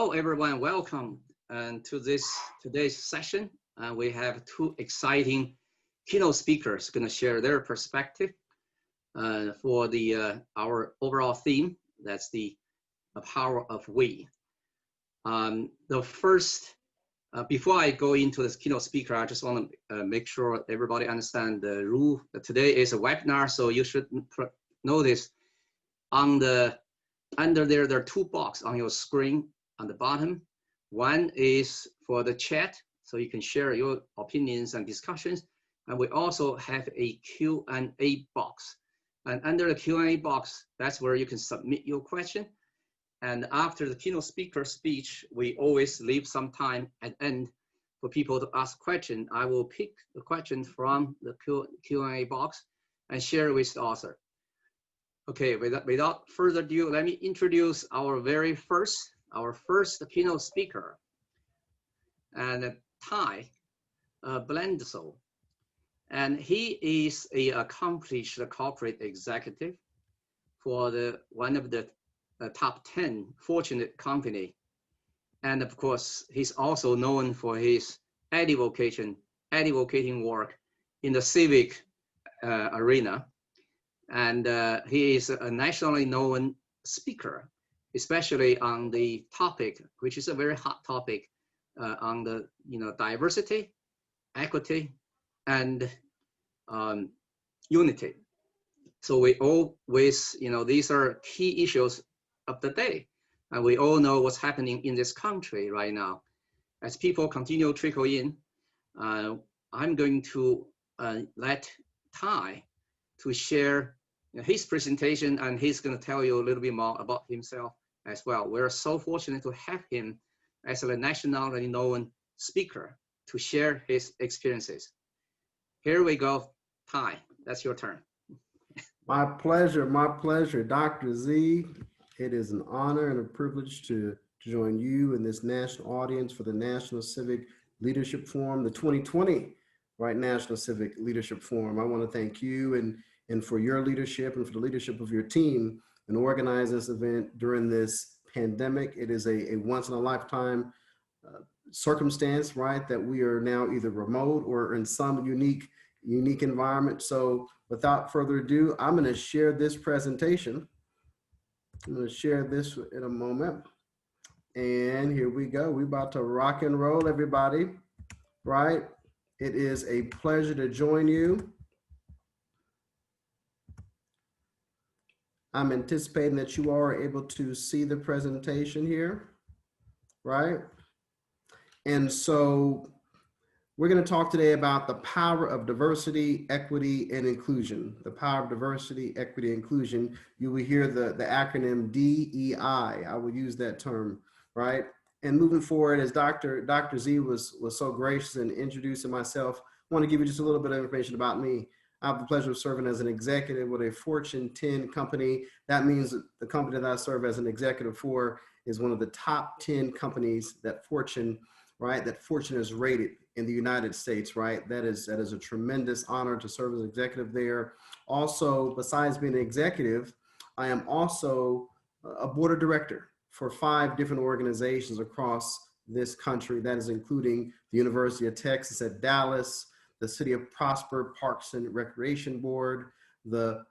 Hello, everyone. Welcome to today's session. We have two exciting keynote speakers going to share their perspective for our overall theme. That's the power of we. The first, before I go into this keynote speaker, I just want to make sure everybody understand the rule. Today is a webinar, so you should notice under there are two boxes on your screen on the bottom. One is for the chat, so you can share your opinions and discussions. And we also have a Q&A box. And under the Q&A box, that's where you can submit your question. And after the keynote speaker speech, we always leave some time at the end for people to ask questions. I will pick the question from the Q&A box and share with the author. Okay, without further ado, let me introduce our first keynote speaker, and Ty Bledsoe. And he is an accomplished corporate executive for one of the top 10 Fortune company. And of course, he's also known for his advocating work in the CIVIC arena. And he is a nationally known speaker, especially on the topic, which is a very hot topic, on the diversity, equity, and unity. So we always, these are key issues of the day, and we all know what's happening in this country right now. As people continue to trickle in, I'm going to let Ty to share his presentation, and he's going to tell you a little bit more about himself as well. We're so fortunate to have him as a nationally known speaker to share his experiences. Here we go, Ty, that's your turn. My pleasure, Dr. Z. It is an honor and a privilege to join you in this national audience for the National Civic Leadership Forum, the 2020 National Civic Leadership Forum. I want to thank you and for your leadership and for the leadership of your team and organize this event during this pandemic. It is a once in a lifetime circumstance, right? That we are now either remote or in some unique environment. So without further ado, I'm going to share this presentation. I'm going to share this in a moment. And here we go. We're about to rock and roll, everybody, right? It is a pleasure to join you. I'm anticipating that you are able to see the presentation here, right? And so we're going to talk today about the power of diversity, equity, and inclusion. The power of diversity, equity, inclusion. You will hear the acronym DEI. I will use that term, right? And moving forward, as Dr. Z was so gracious in introducing myself, I want to give you just a little bit of information about me. I have the pleasure of serving as an executive with a Fortune 10 company. That means that the company that I serve as an executive for is one of the top 10 companies that Fortune is rated in the United States, right? That is a tremendous honor to serve as executive there. Also, besides being an executive, I am also a board of director for 5 different organizations across this country. That is including the University of Texas at Dallas, the City of Prosper Parks and Recreation Board, the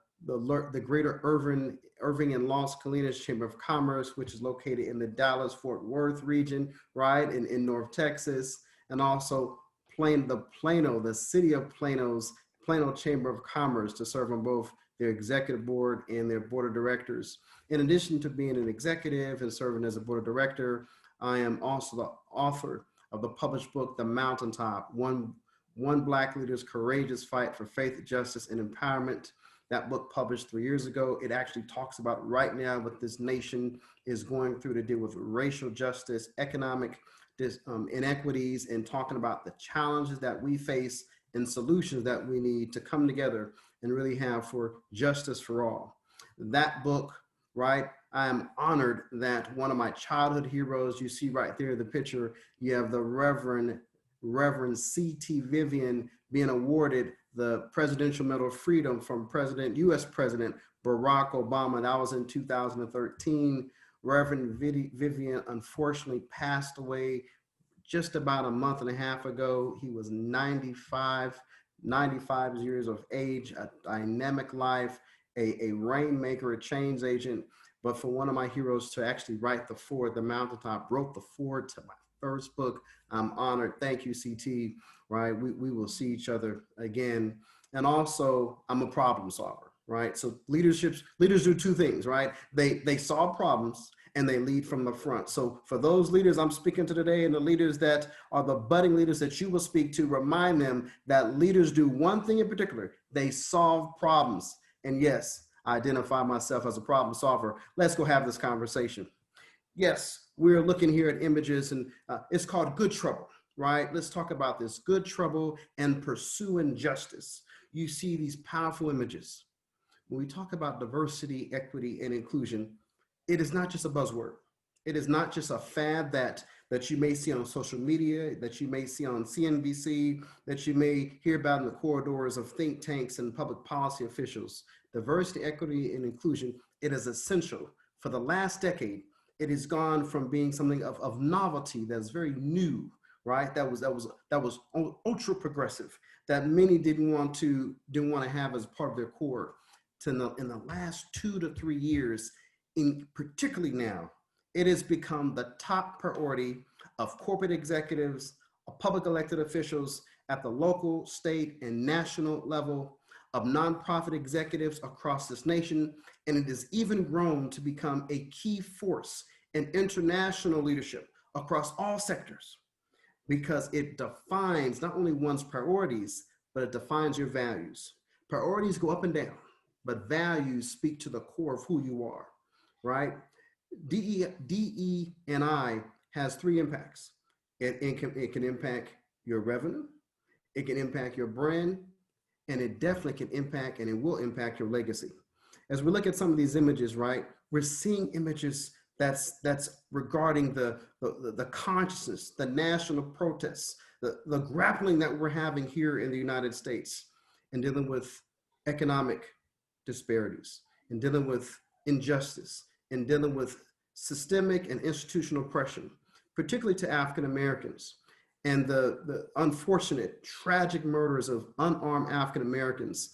Greater Irving and Las Colinas Chamber of Commerce, which is located in the Dallas-Fort Worth region, right, in North Texas, and also the City of Plano's Plano Chamber of Commerce to serve on both their executive board and their board of directors. In addition to being an executive and serving as a board of director, I am also the author of the published book, The Mountaintop, One Black Leader's Courageous Fight for Faith, Justice, and Empowerment. That book published 3 years ago. It actually talks about right now what this nation is going through to deal with racial justice, economic inequities, and talking about the challenges that we face and solutions that we need to come together and really have for justice for all. That book, right? I am honored that one of my childhood heroes, you see right there the picture, you have the Reverend C.T. Vivian being awarded the Presidential Medal of Freedom from U.S. President Barack Obama. That was in 2013. Reverend Vivian unfortunately passed away just about a month and a half ago. He was 95 years of age, a dynamic life, a rainmaker, a change agent. But for one of my heroes to actually write the foreword, the mountaintop, wrote the foreword to my first book, I'm honored. Thank you, CT. Right, we will see each other again. And also, I'm a problem solver. Right, so leaders do two things. Right, they solve problems and they lead from the front. So for those leaders I'm speaking to today, and the leaders that are the budding leaders that you will speak to, remind them that leaders do one thing in particular: they solve problems. And yes, I identify myself as a problem solver. Let's go have this conversation. Yes, we're looking here at images, and it's called Good Trouble, right? Let's talk about this. Good trouble and pursuing justice. You see these powerful images. When we talk about diversity, equity, and inclusion, it is not just a buzzword. It is not just a fad that you may see on social media, that you may see on CNBC, that you may hear about in the corridors of think tanks and public policy officials. Diversity, equity, and inclusion, it is essential. For the last decade, it has gone from being something of novelty that's very new, right? That was ultra progressive, that many didn't want to have as part of their core. In the last 2 to 3 years, particularly now, it has become the top priority of corporate executives, of public elected officials at the local, state, and national level, of nonprofit executives across this nation, and it has even grown to become a key force in international leadership across all sectors, because it defines not only one's priorities, but it defines your values. Priorities go up and down, but values speak to the core of who you are, right? DE&I has 3 impacts. It can impact your revenue, it can impact your brand, and it definitely can impact, and it will impact your legacy. As we look at some of these images, right, we're seeing images that's regarding the consciousness, the national protests, the grappling that we're having here in the United States, and dealing with economic disparities, and dealing with injustice, and dealing with systemic and institutional oppression, particularly to African Americans, and the unfortunate, tragic murders of unarmed African Americans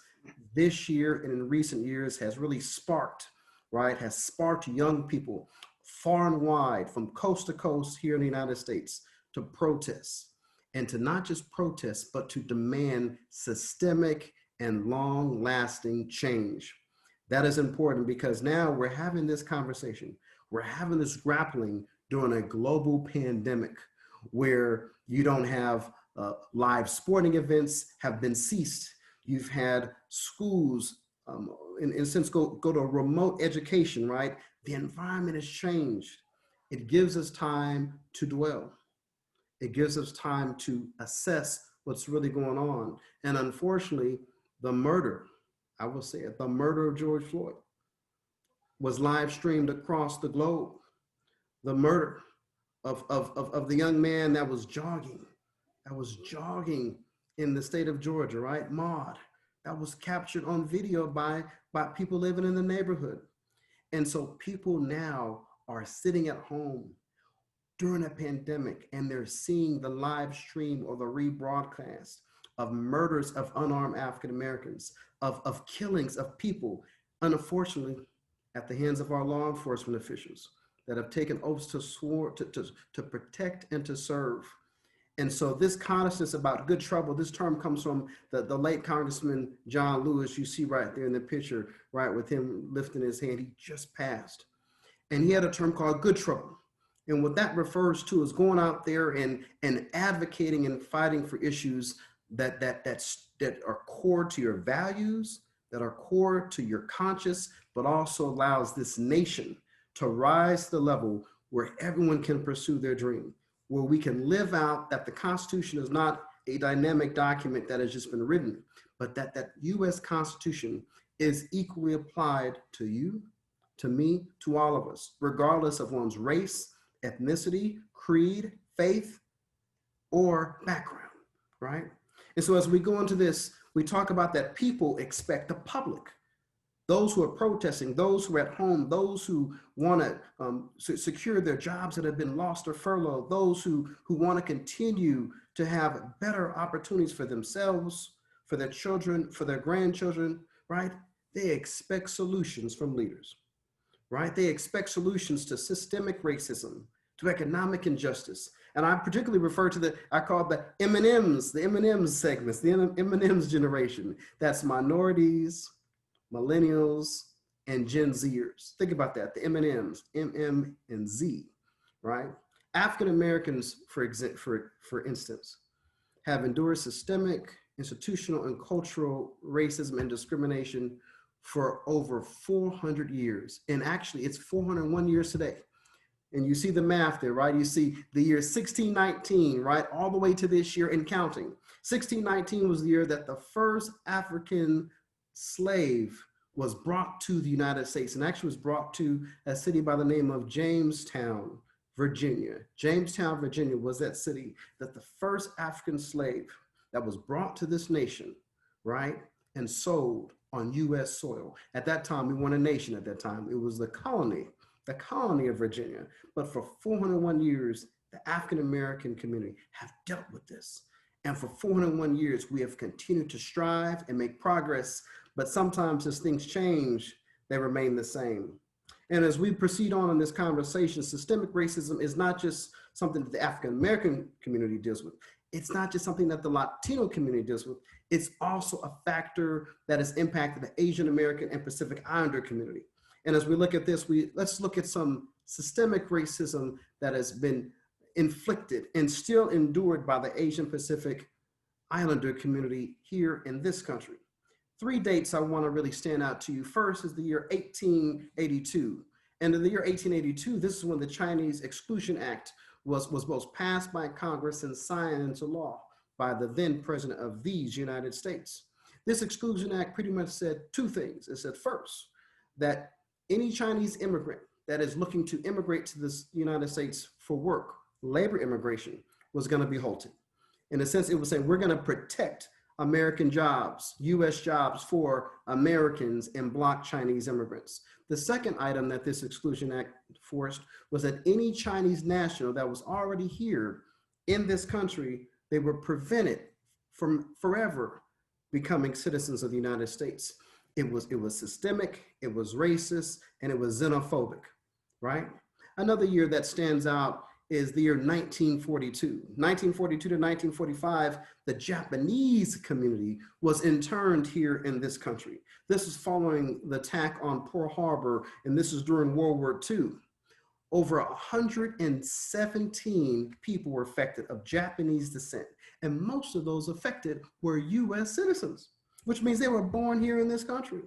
this year and in recent years has really sparked, right, has sparked young people far and wide, from coast to coast here in the United States, to protest, and to not just protest, but to demand systemic and long-lasting change. That is important, because now we're having this conversation, we're having this grappling during a global pandemic where you don't have live sporting events have been ceased. You've had schools, in a sense, go to remote education, right? The environment has changed. It gives us time to dwell. It gives us time to assess what's really going on. And unfortunately, the murder, I will say it, the murder of George Floyd was live streamed across the globe. The murder of the young man that was jogging in the state of Georgia, right? Maud, that was captured on video by people living in the neighborhood. And so people now are sitting at home during a pandemic, and they're seeing the live stream or the rebroadcast of murders of unarmed African Americans, of killings of people, unfortunately, at the hands of our law enforcement officials that have taken oaths to protect and to serve. And so this consciousness about good trouble, this term comes from the late Congressman John Lewis, you see right there in the picture, right, with him lifting his hand. He just passed. And he had a term called good trouble. And what that refers to is going out there and advocating and fighting for issues that are core to your values, that are core to your conscience, but also allows this nation to rise to the level where everyone can pursue their dream, where we can live out that the Constitution is not a dynamic document that has just been written, but that U.S. Constitution is equally applied to you, to me, to all of us, regardless of one's race, ethnicity, creed, faith, or background, right? And so as we go into this, we talk about that people expect the public those who are protesting, those who are at home, those who want to secure their jobs that have been lost or furloughed, those who want to continue to have better opportunities for themselves, for their children, for their grandchildren, right? They expect solutions from leaders, right? They expect solutions to systemic racism, to economic injustice. And I particularly refer to I call it the M&Ms segments, the M&Ms generation. That's minorities, millennials, and Gen Zers. Think about that, the M&Ms, M and Z, right? African Americans, for instance, have endured systemic, institutional, and cultural racism and discrimination for over 400 years. And actually, it's 401 years today. And you see the math there, right? You see the year 1619, right? All the way to this year and counting. 1619 was the year that the first African slave was brought to the United States, and actually was brought to a city by the name of Jamestown, Virginia. Jamestown, Virginia was that city that the first African slave that was brought to this nation, right, and sold on US soil. At that time, we weren't a nation at that time. It was the colony of Virginia. But for 401 years, the African-American community have dealt with this. And for 401 years, we have continued to strive and make progress, but sometimes as things change, they remain the same. And as we proceed on in this conversation, systemic racism is not just something that the African-American community deals with. It's not just something that the Latino community deals with. It's also a factor that has impacted the Asian American and Pacific Islander community. And as we look at this, let's look at some systemic racism that has been inflicted and still endured by the Asian Pacific Islander community here in this country. 3 dates I want to really stand out to you. First is the year 1882. And in the year 1882, this is when the Chinese Exclusion Act was both passed by Congress and signed into law by the then president of these United States. This Exclusion Act pretty much said 2 things. It said first, that any Chinese immigrant that is looking to immigrate to the United States for work, labor immigration, was going to be halted. In a sense, it was saying we're going to protect American jobs, US jobs for Americans and block Chinese immigrants. The second item that this Exclusion Act forced was that any Chinese national that was already here in this country, they were prevented from forever becoming citizens of the United States. It was systemic, it was racist, and it was xenophobic, right? Another year that stands out is the year 1942. 1942 to 1945, the Japanese community was interned here in this country. This is following the attack on Pearl Harbor, and this is during World War II. Over 117 people were affected of Japanese descent, and most of those affected were US citizens, which means they were born here in this country.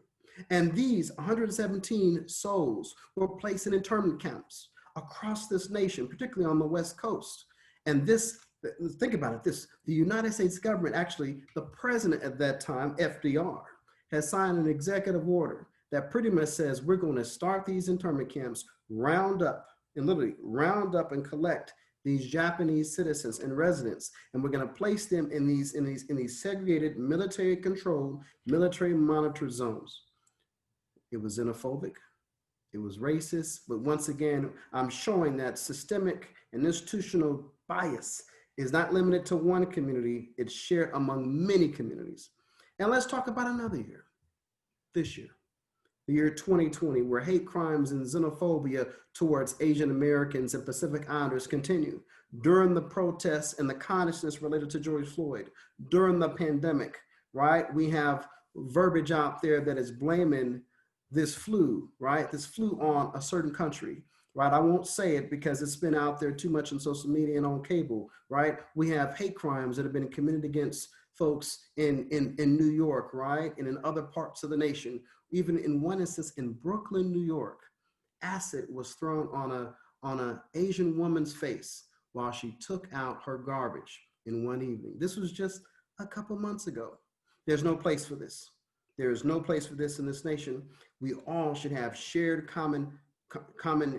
And these 117 souls were placed in internment camps across this nation, particularly on the West Coast. And this, think about it, the United States government, actually, the president at that time, FDR, has signed an executive order that pretty much says we're going to start these internment camps, round up and collect these Japanese citizens and residents, and we're going to place them in these segregated, military-controlled, military-monitored zones. It was xenophobic. It was racist, but once again, I'm showing that systemic and institutional bias is not limited to one community, it's shared among many communities. And let's talk about another year, this year, the year 2020, where hate crimes and xenophobia towards Asian Americans and Pacific Islanders continue. During the protests and the consciousness related to George Floyd, during the pandemic, right? We have verbiage out there that is blaming this flu, right? This flu on a certain country, right? I won't say it because it's been out there too much on social media and on cable, right? We have hate crimes that have been committed against folks in New York, right? And in other parts of the nation. Even in one instance in Brooklyn, New York, acid was thrown on an Asian woman's face while she took out her garbage in one evening. This was just a couple months ago. There's no place for this. There is no place for this in this nation. We all should have shared common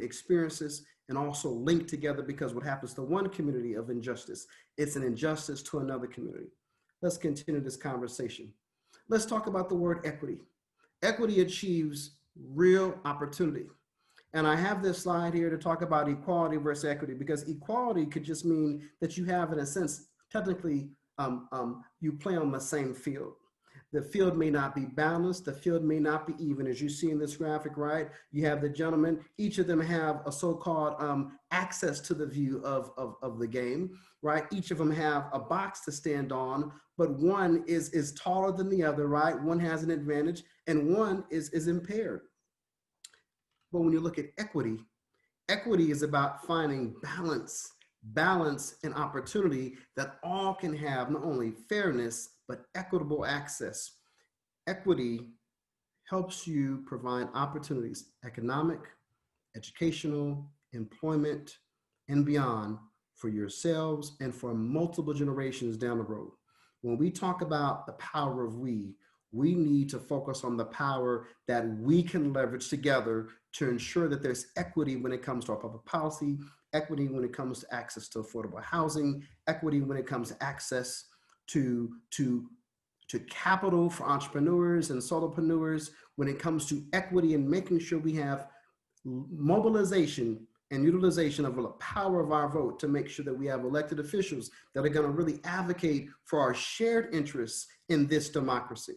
experiences and also link together, because what happens to one community of injustice, it's an injustice to another community. Let's continue this conversation. Let's talk about the word equity. Equity achieves real opportunity. And I have this slide here to talk about equality versus equity, because equality could just mean that you have, in a sense, technically, you play on the same field. The field may not be balanced. The field may not be even. As you see in this graphic, right? You have the gentlemen, each of them have a so-called access to the view of the game, right? Each of them have a box to stand on, but one is taller than the other, right? One has an advantage and one is impaired. But when you look at equity, equity is about finding balance and opportunity that all can have not only fairness, but equitable access. Equity helps you provide opportunities, economic, educational, employment, and beyond for yourselves and for multiple generations down the road. When we talk about the power of we need to focus on the power that we can leverage together to ensure that there's equity when it comes to our public policy, equity when it comes to access to affordable housing, equity when it comes to access to capital for entrepreneurs and solopreneurs, when it comes to equity and making sure we have mobilization and utilization of the power of our vote to make sure that we have elected officials that are going to really advocate for our shared interests in this democracy.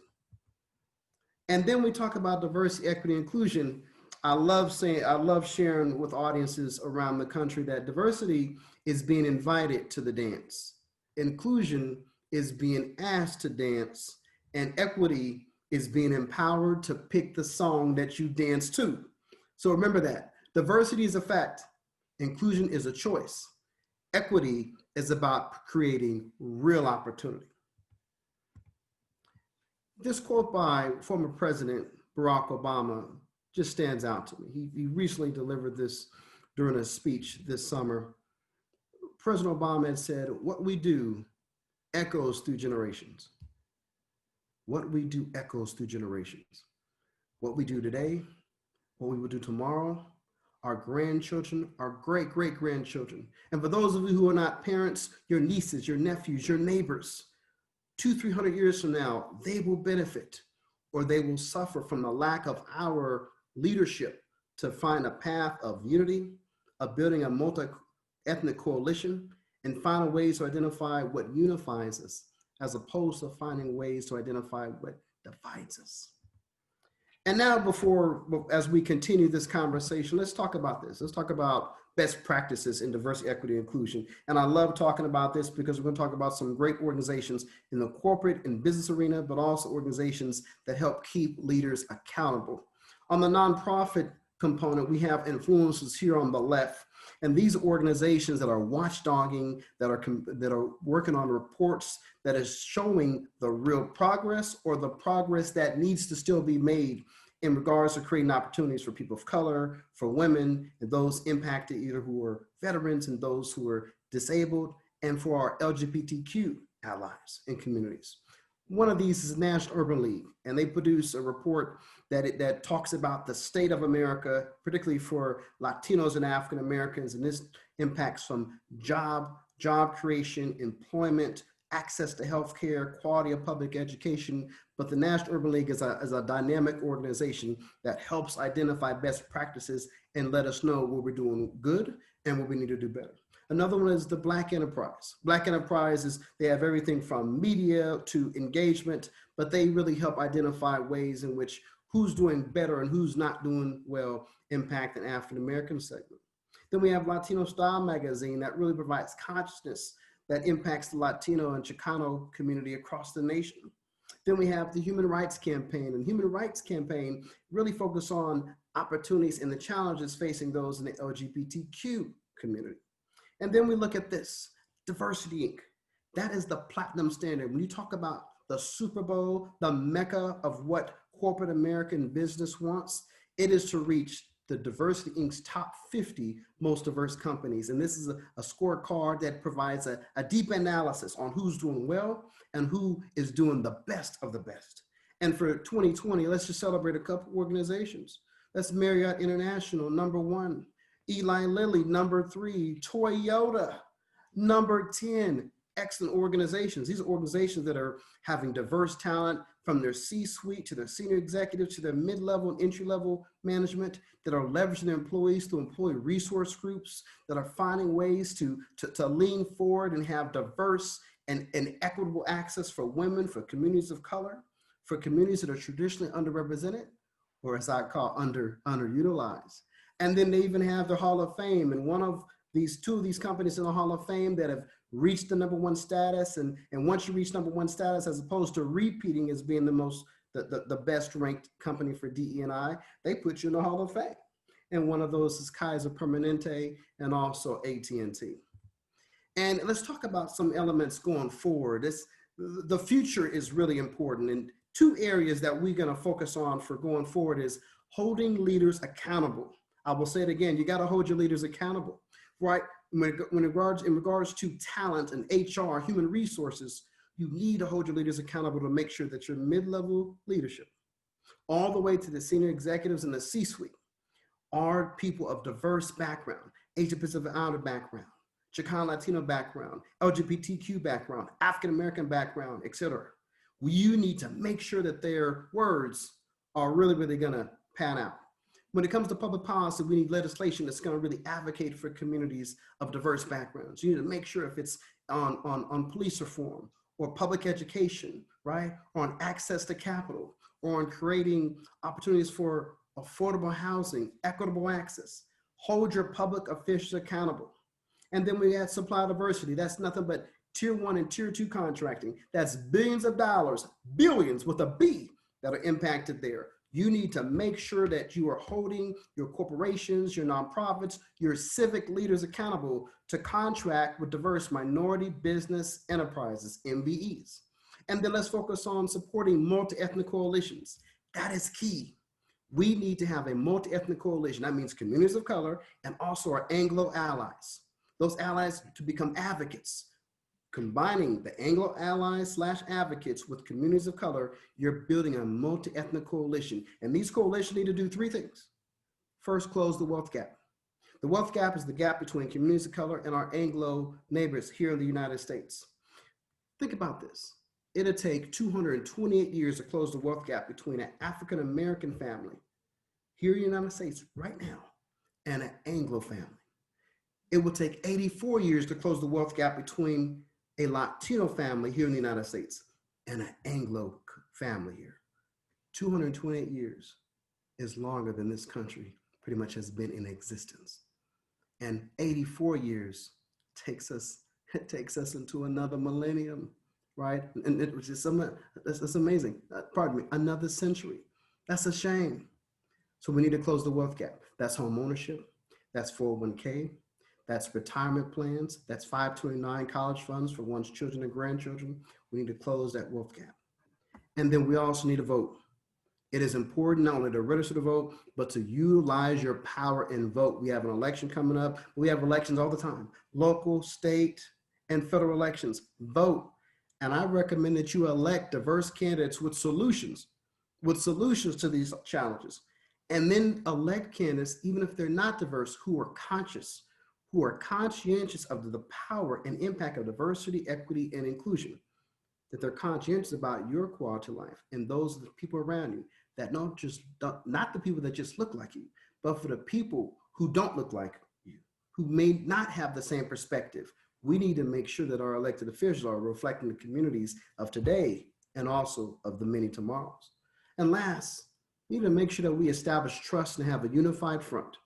And then we talk about diversity, equity, inclusion. I love sharing with audiences around the country that diversity is being invited to the dance. Inclusion is being asked to dance, and equity is being empowered to pick the song that you dance to. So remember that. Diversity is a fact. Inclusion is a choice. Equity is about creating real opportunity. This quote by former President Barack Obama just stands out to me. He recently delivered this during a speech this summer. President Obama had said, "What we do echoes through generations. What we do echoes through generations. What we do today, what we will do tomorrow, our grandchildren, our great-great-grandchildren. And for those of you who are not parents, your nieces, your nephews, your neighbors, 200-300 years from now, they will benefit or they will suffer from the lack of our leadership to find a path of unity, of building a multi-ethnic coalition, and find ways to identify what unifies us, as opposed to finding ways to identify what divides us." And now, as we continue this conversation, let's talk about this. Let's talk about best practices in diversity, equity, and inclusion. And I love talking about this because we're going to talk about some great organizations in the corporate and business arena, but also organizations that help keep leaders accountable. On the nonprofit component, we have influencers here on the left. And these organizations that are watchdogging, that are working on reports that is showing the real progress or the progress that needs to still be made in regards to creating opportunities for people of color, for women, and those impacted either who are veterans and those who are disabled, and for our LGBTQ allies and communities. One of these is National Urban League, and they produce a report that talks about the state of America, particularly for Latinos and African Americans, and this impacts from job creation, employment, access to healthcare, quality of public education. But the National Urban League is a dynamic organization that helps identify best practices and let us know what we're doing good and what we need to do better. Another one is the Black Enterprise. Black Enterprise they have everything from media to engagement, but they really help identify ways in which who's doing better and who's not doing well impact an African American segment. Then we have Latino Style magazine that really provides consciousness that impacts the Latino and Chicano community across the nation. Then we have the Human Rights Campaign, and Human Rights Campaign really focus on opportunities and the challenges facing those in the LGBTQ community. And then we look at this, Diversity Inc. That is the platinum standard. When you talk about the Super Bowl, the mecca of what corporate American business wants, it is to reach the Diversity Inc.'s top 50 most diverse companies. And this is a scorecard that provides a deep analysis on who's doing well and who is doing the best of the best. And for 2020, let's just celebrate a couple organizations. That's Marriott International, #1. Eli Lilly, #3. Toyota, #10. excellent organizations. These are organizations that are having diverse talent from their C-suite to their senior executives to their mid-level and entry-level management, that are leveraging their employees through employee resource groups, that are finding ways to lean forward and have diverse and equitable access for women, for communities of color, for communities that are traditionally underrepresented, or as I call underutilized. And then they even have the Hall of Fame, and two of these companies in the Hall of Fame that have reached the #1 status, and once you reach #1 status, as opposed to repeating as being the best ranked company for DE&I, they put you in the Hall of Fame. And one of those is Kaiser Permanente and also AT&T. And let's talk about some elements going forward. The future is really important, and two areas that we're going to focus on for going forward is holding leaders accountable. I will say it again, you got to hold your leaders accountable, right? In regards to talent and HR, human resources, you need to hold your leaders accountable to make sure that your mid-level leadership, all the way to the senior executives and the C-suite, are people of diverse background, Asian Pacific Islander background, Chicano Latino background, LGBTQ background, African-American background, etc. You need to make sure that their words are really, really gonna pan out. When it comes to public policy, we need legislation that's gonna really advocate for communities of diverse backgrounds. You need to make sure if it's on police reform or public education, right? Or on access to capital, or on creating opportunities for affordable housing, equitable access. Hold your public officials accountable. And then we add supply diversity. That's nothing but tier 1 and tier 2 contracting. That's billions of dollars, billions with a B, that are impacted there. You need to make sure that you are holding your corporations, your nonprofits, your civic leaders accountable to contract with diverse minority business enterprises, MBEs. And then let's focus on supporting multi-ethnic coalitions. That is key. We need to have a multi-ethnic coalition. That means communities of color and also our Anglo allies. Those allies to become advocates. Combining the Anglo allies / advocates with communities of color, you're building a multi-ethnic coalition. And these coalitions need to do 3 things. First, close the wealth gap. The wealth gap is the gap between communities of color and our Anglo neighbors here in the United States. Think about this. It'll take 228 years to close the wealth gap between an African-American family here in the United States right now and an Anglo family. It will take 84 years to close the wealth gap between a Latino family here in the United States and an Anglo family here. 228 years is longer than this country pretty much has been in existence. And 84 years takes us into another millennium, right? And it was just that's amazing. Pardon me, another century. That's a shame. So we need to close the wealth gap. That's home ownership. That's 401k. That's retirement plans. That's 529 college funds for one's children and grandchildren. We need to close that wealth gap. And then we also need to vote. It is important not only to register to vote, but to utilize your power and vote. We have an election coming up. We have elections all the time, local, state, and federal elections. Vote. And I recommend that you elect diverse candidates with solutions to these challenges. And then elect candidates, even if they're not diverse, who are conscious, who are conscientious of the power and impact of diversity, equity, and inclusion, that they're conscientious about your quality of life and those of the people around you, that not the people that just look like you, but for the people who don't look like you, who may not have the same perspective. We need to make sure that our elected officials are reflecting the communities of today and also of the many tomorrows. And last, we need to make sure that we establish trust and have a unified front.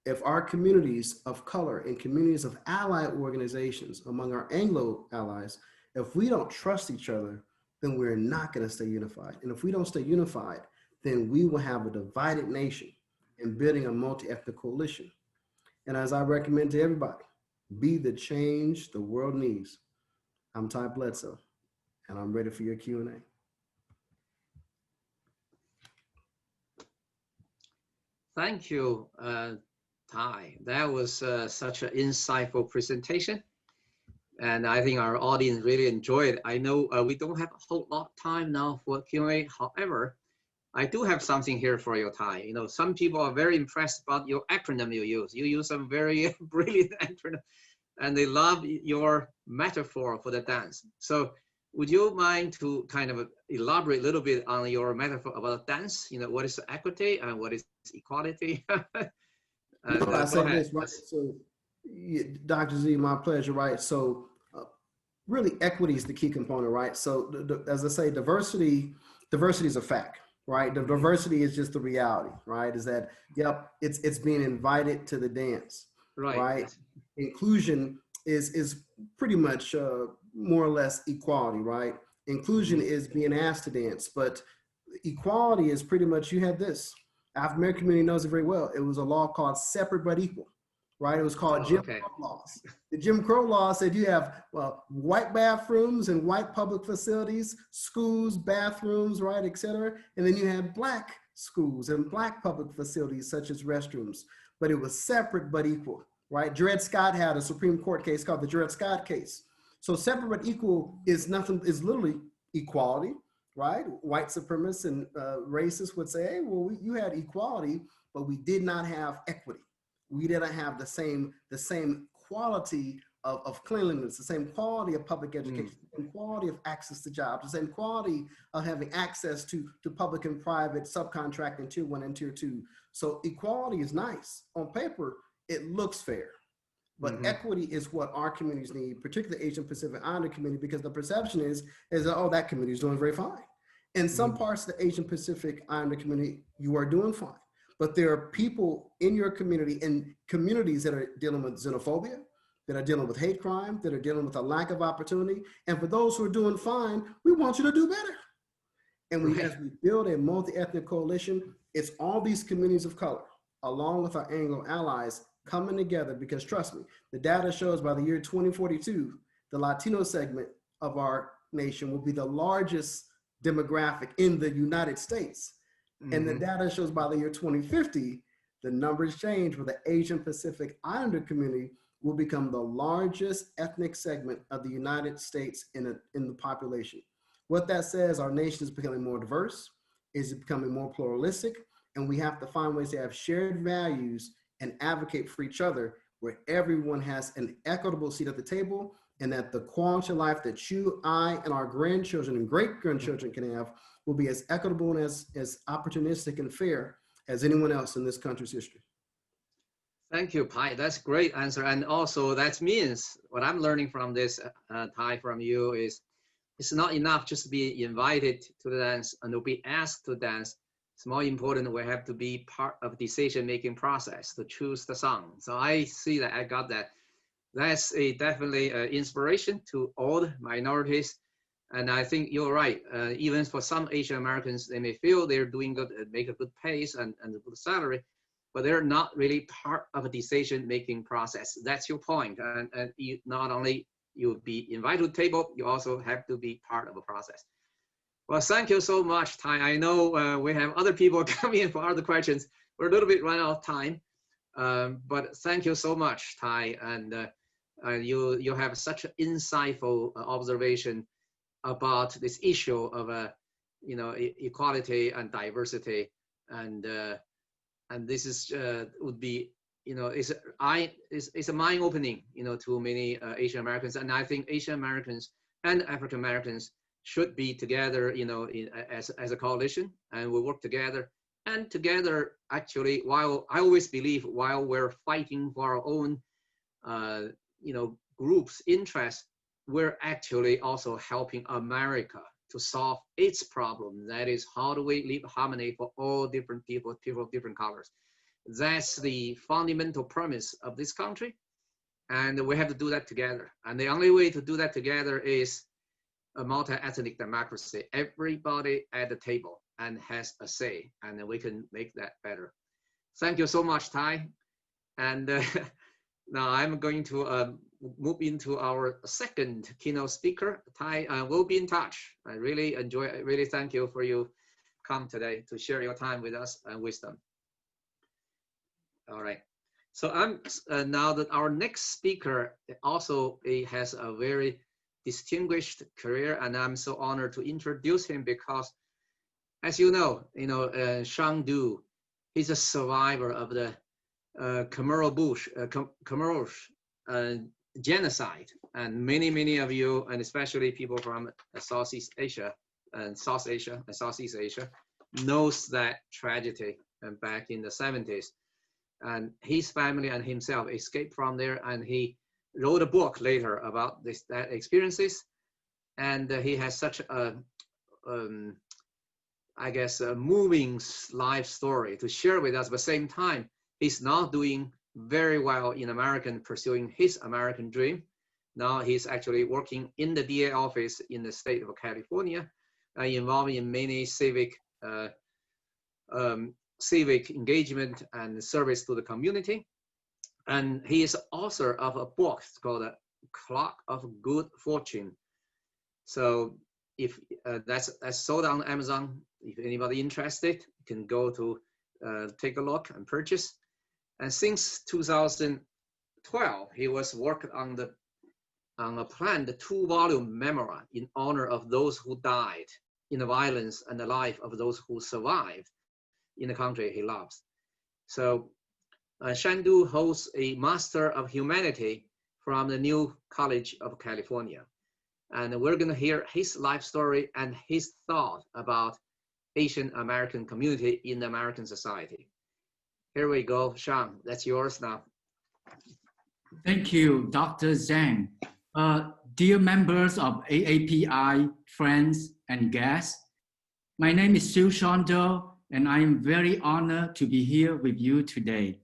If our communities of color and communities of allied organizations among our Anglo allies, if we don't trust each other, then we're not going to stay unified. And if we don't stay unified, then we will have a divided nation in building a multi-ethnic coalition. And as I recommend to everybody, be the change the world needs. I'm Ty Bledsoe, and I'm ready for your Q&A. Thank you, Ty. That was such an insightful presentation. And I think our audience really enjoyed it. I know we don't have a whole lot of time now for Q&A. However, I do have something here for you, Ty. You know, some people are very impressed about your acronym you use. You use some very brilliant acronym. and they love your metaphor for the dance. So would you mind to kind of elaborate a little bit on your metaphor about dance? You know, what is equity and what is equality? And I go say ahead. this, right? So, Dr. Z, my pleasure, right? So, really, equity is the key component, right? So, as I say, diversity is a fact, right? The diversity is just the reality, right? Is that, yep, it's being invited to the dance, Right. right? Yes. Inclusion is pretty much more or less equality, right? Inclusion is being asked to dance, but equality is pretty much, you had this. African American community knows it very well. It was a law called separate but equal, right? It was called Oh, Jim okay. Crow laws. The Jim Crow law said you have, well, white bathrooms and white public facilities, schools, bathrooms, right, et cetera. And then you had black schools and black public facilities such as restrooms, but it was separate but equal, right? Dred Scott had a Supreme Court case called the Dred Scott case. So separate but equal is nothing, is literally equality, right? White supremacists and racists would say, hey, well, you had equality, but we did not have equity. We didn't have the same quality of cleanliness, the same quality of public education, the same quality of access to jobs, the same quality of having access to public and private subcontracting tier 1 and tier 2. So equality is nice. On paper, it looks fair. But equity is what our communities need, particularly Asian Pacific Islander community, because the perception is that, oh, that community is doing very fine. In some parts of the Asian Pacific Islander community, you are doing fine. But there are people in your community and communities that are dealing with xenophobia, that are dealing with hate crime, that are dealing with a lack of opportunity. And for those who are doing fine, we want you to do better. And as we build a multi-ethnic coalition, it's all these communities of color, along with our Anglo allies, coming together, because trust me, the data shows by the year 2042, the Latino segment of our nation will be the largest demographic in the United States. And the data shows by the year 2050, the numbers change, where the Asian Pacific Islander community will become the largest ethnic segment of the United States in the population. What that says, our nation is becoming more diverse, is becoming more pluralistic, and we have to find ways to have shared values and advocate for each other, where everyone has an equitable seat at the table, and that the quality of life that you, I, and our grandchildren and great-grandchildren can have will be as equitable and as opportunistic and fair as anyone else in this country's history. Thank you, Pai. That's a great answer. And also that means what I'm learning from this, Pai, from you is it's not enough just to be invited to the dance and to be asked to dance. It's more important we have to be part of the decision-making process to choose the song. So I see that, I got that. That's definitely inspiration to all the minorities. And I think you're right. Even for some Asian Americans, they may feel they're doing good, make a good pace and a good salary, but they're not really part of a decision-making process. That's your point. And you, not only you'll be invited to the table, you also have to be part of a process. Well, thank you so much, Ty. I know we have other people coming in for other questions. We're a little bit run out of time, but thank you so much, Ty. And you have such an insightful observation about this issue of equality and diversity, and this is would be it's a mind opening to many Asian Americans, and I think Asian Americans and African Americans should be together as a coalition, and we work together. And together, actually, while I always believe while we're fighting for our own groups' interests, we're actually also helping America to solve its problem. That is, how do we live harmony for all different people of different colors? That's the fundamental premise of this country. And we have to do that together. And the only way to do that together is a multi-ethnic democracy. Everybody at the table and has a say, and then we can make that better. Thank you so much, Ty. And now I'm going to move into our second keynote speaker. Ty, we'll be in touch. I really thank you for you come today to share your time with us and wisdom. All right. So I'm now that our next speaker also has a very distinguished career, and I'm so honored to introduce him because, as you know, Shang Du, he's a survivor of the Khmer Rouge genocide. And many of you, and especially people from Southeast Asia and Southeast Asia, knows that tragedy back in the 70s. And his family and himself escaped from there, and he wrote a book later about that experiences. And he has such a, I guess, a moving life story to share with us. But at the same time, he's now doing very well in America, pursuing his American dream. Now he's actually working in the DA office in the state of California, involved in many civic engagement and service to the community. And he is author of a book called Clock of Good Fortune. So if that's sold on Amazon, if anybody interested, you can go to take a look and purchase. And since 2012, he was working on a planned 2-volume memoir in honor of those who died in the violence and the life of those who survived in the country he loves. So Shandu holds a Master of Humanity from the New College of California. And we're gonna hear his life story and his thought about Asian American community in the American society. Here we go, Sean, that's yours now. Thank you, Dr. Zhang. Dear members of AAPI, friends and guests, my name is Siu Shondo, and I am very honored to be here with you today.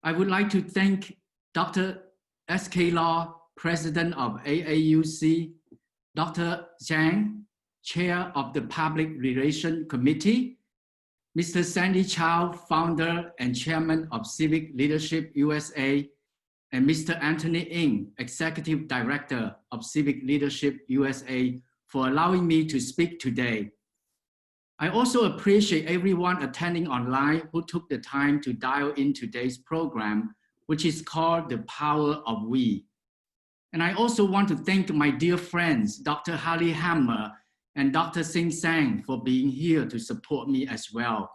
I would like to thank Dr. S.K. Law, President of AAUC, Dr. Zhang, Chair of the Public Relations Committee, Mr. Sandy Chow, Founder and Chairman of Civic Leadership USA, and Mr. Anthony Ng, Executive Director of Civic Leadership USA, for allowing me to speak today. I also appreciate everyone attending online who took the time to dial in today's program, which is called The Power of We. And I also want to thank my dear friends, Dr. Harley Hammer and Dr. Sing Sang, for being here to support me as well.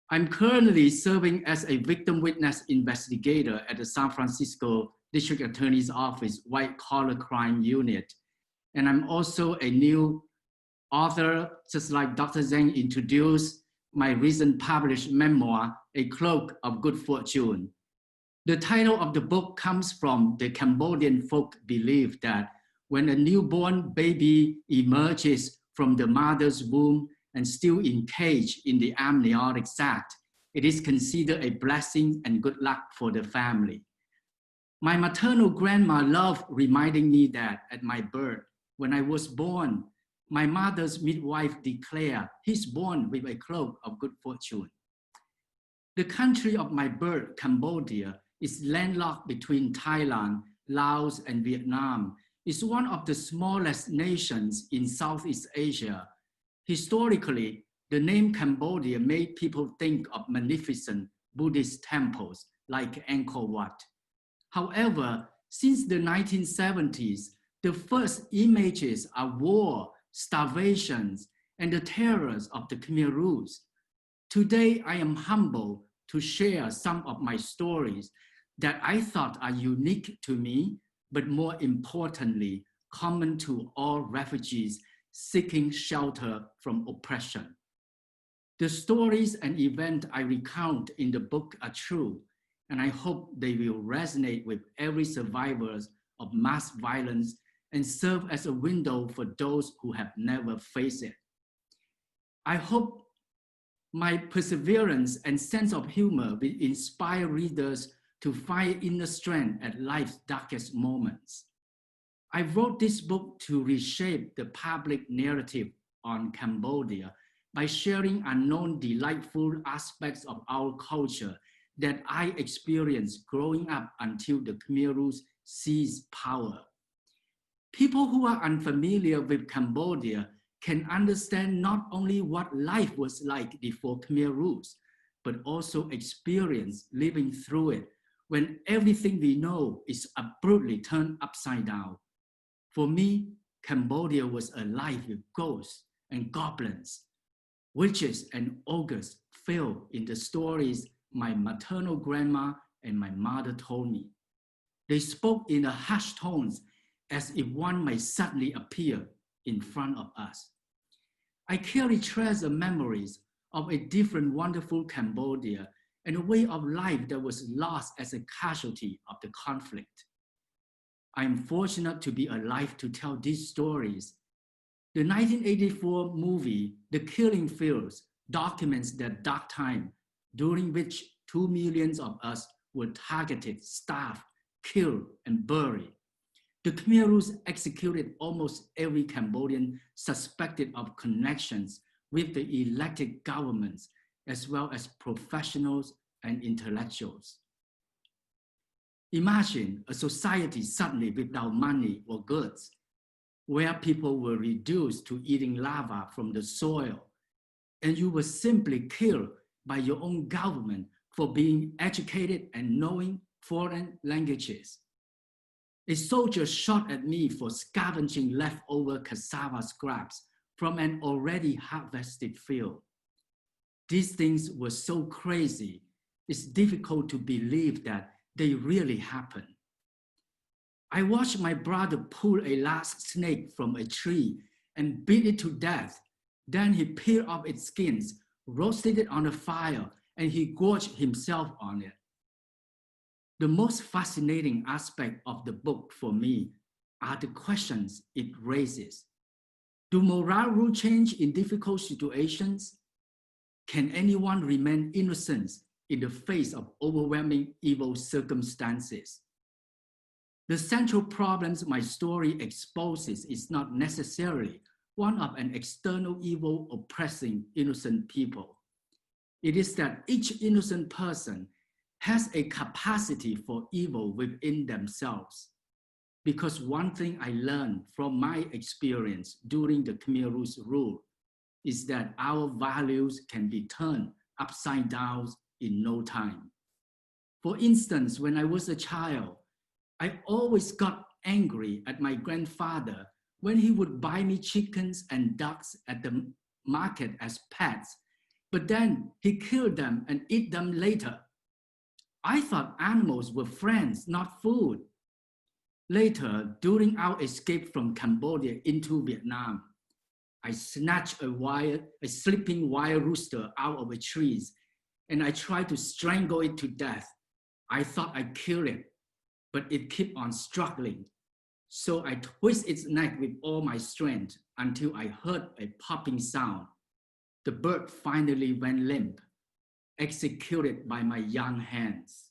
I'm currently serving as a victim witness investigator at the San Francisco District Attorney's Office White Collar Crime Unit. And I'm also a new author, just like Dr. Zhang introduced my recent published memoir, A Cloak of Good Fortune. The title of the book comes from the Cambodian folk belief that when a newborn baby emerges from the mother's womb and still encaged in the amniotic sac, it is considered a blessing and good luck for the family. My maternal grandma loved reminding me that at my birth, when I was born, my mother's midwife declared, "He's born with a cloak of good fortune." The country of my birth, Cambodia, is landlocked between Thailand, Laos, and Vietnam. It's one of the smallest nations in Southeast Asia. Historically, the name Cambodia made people think of magnificent Buddhist temples like Angkor Wat. However, since the 1970s, the first images are war, starvations, and the terrors of the Khmer Rouge. Today, I am humbled to share some of my stories that I thought are unique to me, but more importantly, common to all refugees seeking shelter from oppression. The stories and events I recount in the book are true, and I hope they will resonate with every survivor of mass violence and serve as a window for those who have never faced it. I hope my perseverance and sense of humor will inspire readers to find inner strength at life's darkest moments. I wrote this book to reshape the public narrative on Cambodia by sharing unknown delightful aspects of our culture that I experienced growing up until the Khmer Rouge seized power. People who are unfamiliar with Cambodia can understand not only what life was like before Khmer Rouge, but also experience living through it when everything we know is abruptly turned upside down. For me, Cambodia was alive with ghosts and goblins, witches and ogres filled in the stories my maternal grandma and my mother told me. They spoke in a hushed tones as if one might suddenly appear in front of us. I carry treasure memories of a different wonderful Cambodia and a way of life that was lost as a casualty of the conflict. I am fortunate to be alive to tell these stories. The 1984 movie, The Killing Fields, documents that dark time during which 2 million of us were targeted, starved, killed, and buried. The Khmer Rouge executed almost every Cambodian suspected of connections with the elected governments, as well as professionals and intellectuals. Imagine a society suddenly without money or goods, where people were reduced to eating lava from the soil, and you were simply killed by your own government for being educated and knowing foreign languages. A soldier shot at me for scavenging leftover cassava scraps from an already harvested field. These things were so crazy, it's difficult to believe that they really happened. I watched my brother pull a large snake from a tree and beat it to death. Then he peeled off its skins, roasted it on a fire, and he gorged himself on it. The most fascinating aspect of the book for me are the questions it raises. Do moral rules change in difficult situations? Can anyone remain innocent in the face of overwhelming evil circumstances? The central problems my story exposes is not necessarily one of an external evil oppressing innocent people. It is that each innocent person has a capacity for evil within themselves. Because one thing I learned from my experience during the Khmer Rouge rule is that our values can be turned upside down in no time. For instance, when I was a child, I always got angry at my grandfather when he would buy me chickens and ducks at the market as pets, but then he killed them and ate them later. I thought animals were friends, not food. Later, during our escape from Cambodia into Vietnam, I snatched a sleeping wild rooster out of a tree and I tried to strangle it to death. I thought I killed it, but it kept on struggling. So I twisted its neck with all my strength until I heard a popping sound. The bird finally went limp, executed by my young hands.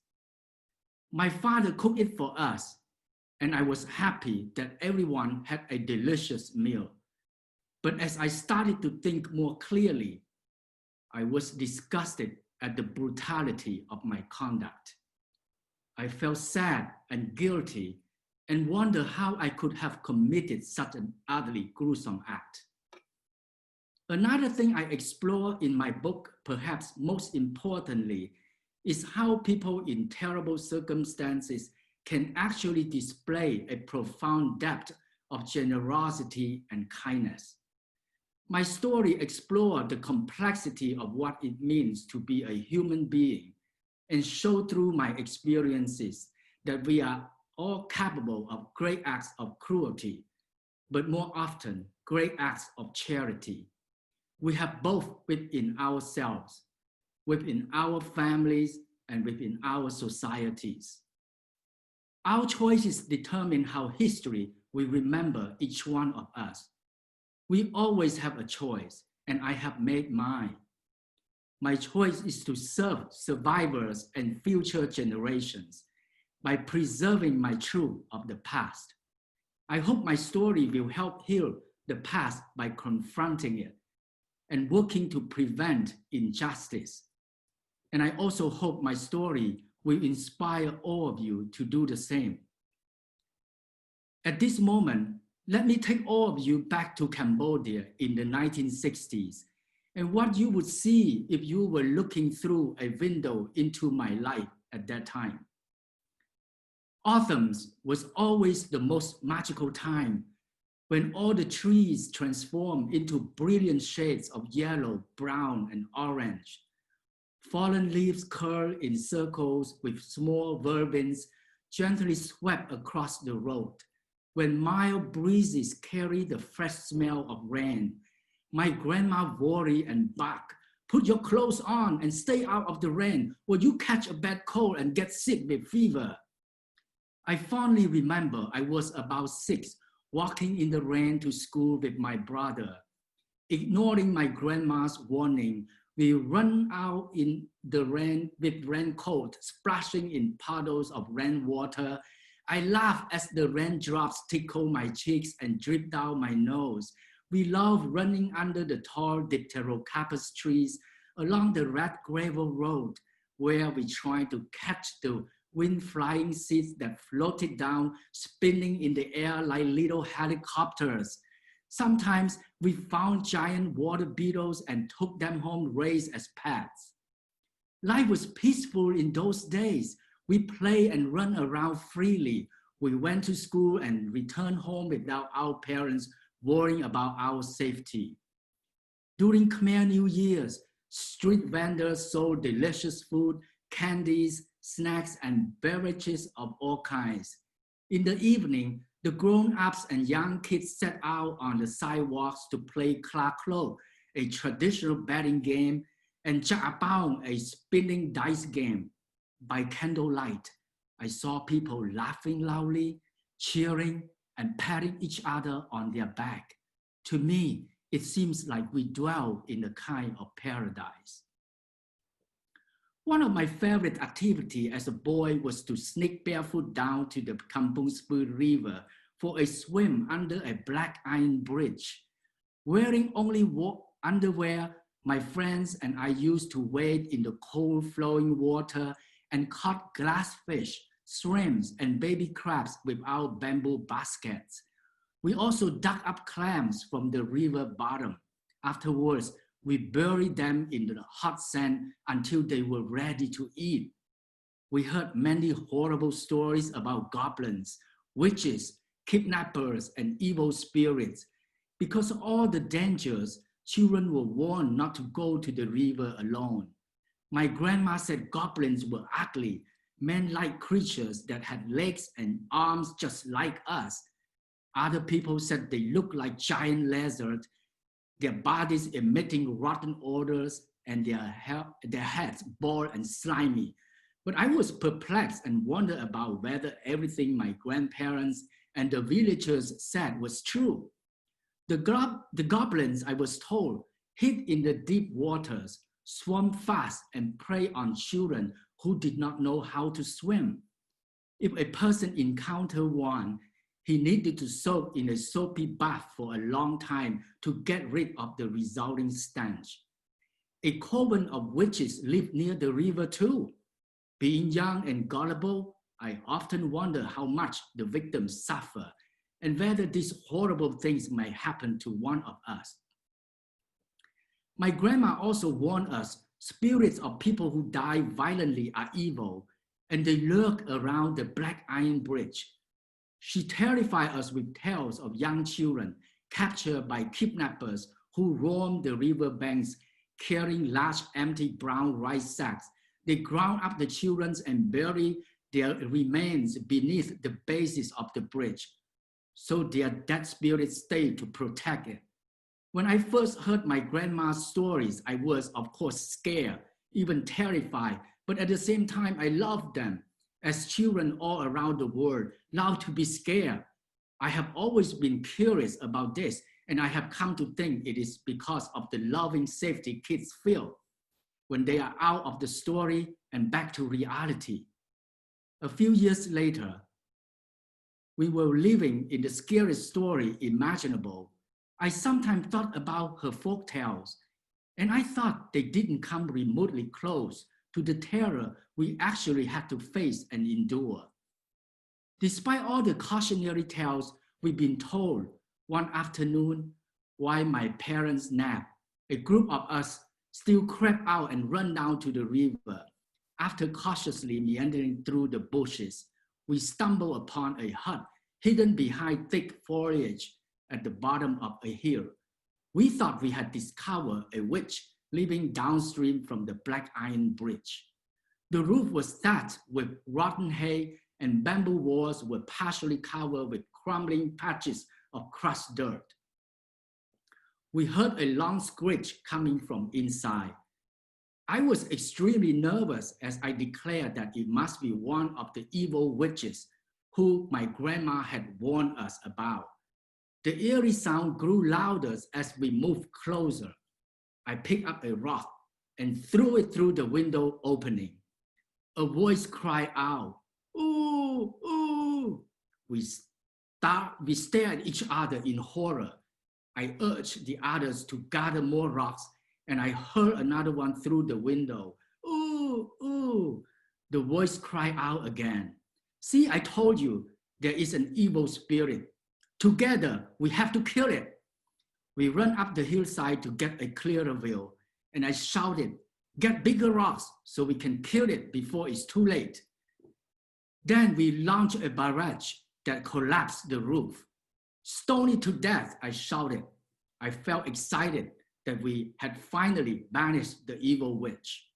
My father cooked it for us, and I was happy that everyone had a delicious meal. But as I started to think more clearly, I was disgusted at the brutality of my conduct. I felt sad and guilty and wondered how I could have committed such an utterly gruesome act. Another thing I explore in my book, perhaps most importantly, is how people in terrible circumstances can actually display a profound depth of generosity and kindness. My story explores the complexity of what it means to be a human being and show through my experiences that we are all capable of great acts of cruelty, but more often, great acts of charity. We have both within ourselves, within our families, and within our societies. Our choices determine how history will remember each one of us. We always have a choice, and I have made mine. My choice is to serve survivors and future generations by preserving my truth of the past. I hope my story will help heal the past by confronting it and working to prevent injustice. And I also hope my story will inspire all of you to do the same. At this moment, let me take all of you back to Cambodia in the 1960s and what you would see if you were looking through a window into my life at that time. Autumn was always the most magical time when all the trees transform into brilliant shades of yellow, brown, and orange. Fallen leaves curl in circles with small verbins gently swept across the road. When mild breezes carried the fresh smell of rain, my grandma worried and barked, "Put your clothes on and stay out of the rain, or you catch a bad cold and get sick with fever." I fondly remember I was about 6, walking in the rain to school with my brother. Ignoring my grandma's warning, we ran out in the rain with raincoat, splashing in puddles of rainwater. I laughed as the raindrops tickled my cheeks and dripped down my nose. We loved running under the tall dipterocarpus trees along the red gravel road, where we tried to catch the wind-flying seeds that floated down, spinning in the air like little helicopters. Sometimes we found giant water beetles and took them home raised as pets. Life was peaceful in those days. We played and ran around freely. We went to school and returned home without our parents worrying about our safety. During Khmer New Year's, street vendors sold delicious food, candies, snacks, and beverages of all kinds. In the evening, the grown-ups and young kids set out on the sidewalks to play Klaklo, a traditional betting game, and Chakapao, a spinning dice game. By candlelight, I saw people laughing loudly, cheering, and patting each other on their back. To me, it seems like we dwell in a kind of paradise. One of my favorite activities as a boy was to sneak barefoot down to the Kampung Spur River for a swim under a black iron bridge. Wearing only underwear, my friends and I used to wade in the cold flowing water and caught glassfish, shrimps, and baby crabs with our bamboo baskets. We also dug up clams from the river bottom. Afterwards, we buried them in the hot sand until they were ready to eat. We heard many horrible stories about goblins, witches, kidnappers, and evil spirits. Because of all the dangers, children were warned not to go to the river alone. My grandma said goblins were ugly, man-like creatures that had legs and arms just like us. Other people said they looked like giant lizards, their bodies emitting rotten odors and their heads bald and slimy. But I was perplexed and wondered about whether everything my grandparents and the villagers said was true. The goblins, I was told, hid in the deep waters, swam fast, and prey on children who did not know how to swim. If a person encountered one, he needed to soak in a soapy bath for a long time to get rid of the resulting stench. A coven of witches lived near the river too. Being young and gullible, I often wonder how much the victims suffer and whether these horrible things may happen to one of us. My grandma also warned us, spirits of people who die violently are evil, and they lurk around the Black Iron Bridge. She terrified us with tales of young children captured by kidnappers who roam the river banks carrying large empty brown rice sacks. They ground up the children and bury their remains beneath the bases of the bridge, so their dead spirits stay to protect it. When I first heard my grandma's stories, I was, of course, scared, even terrified, but at the same time, I loved them. As children all around the world love to be scared, I have always been curious about this, and I have come to think it is because of the loving safety kids feel when they are out of the story and back to reality. A few years later, we were living in the scariest story imaginable. I sometimes thought about her folk tales, and I thought they didn't come remotely close to the terror we actually had to face and endure. Despite all the cautionary tales we've been told, one afternoon, while my parents napped, a group of us still crept out and ran down to the river. After cautiously meandering through the bushes, we stumbled upon a hut hidden behind thick foliage at the bottom of a hill. We thought we had discovered a witch living downstream from the Black Iron Bridge. The roof was thatched with rotten hay and bamboo walls were partially covered with crumbling patches of crushed dirt. We heard a long screech coming from inside. I was extremely nervous as I declared that it must be one of the evil witches who my grandma had warned us about. The eerie sound grew louder as we moved closer. I picked up a rock and threw it through the window opening. A voice cried out, "Ooh, ooh." We stared at each other in horror. I urged the others to gather more rocks, and I heard another one through the window. "Ooh, ooh." The voice cried out again. "See, I told you, there is an evil spirit. Together, we have to kill it." We ran up the hillside to get a clearer view, and I shouted, "Get bigger rocks so we can kill it before it's too late." Then we launched a barrage that collapsed the roof. "Stone it to death," I shouted. I felt excited that we had finally banished the evil witch.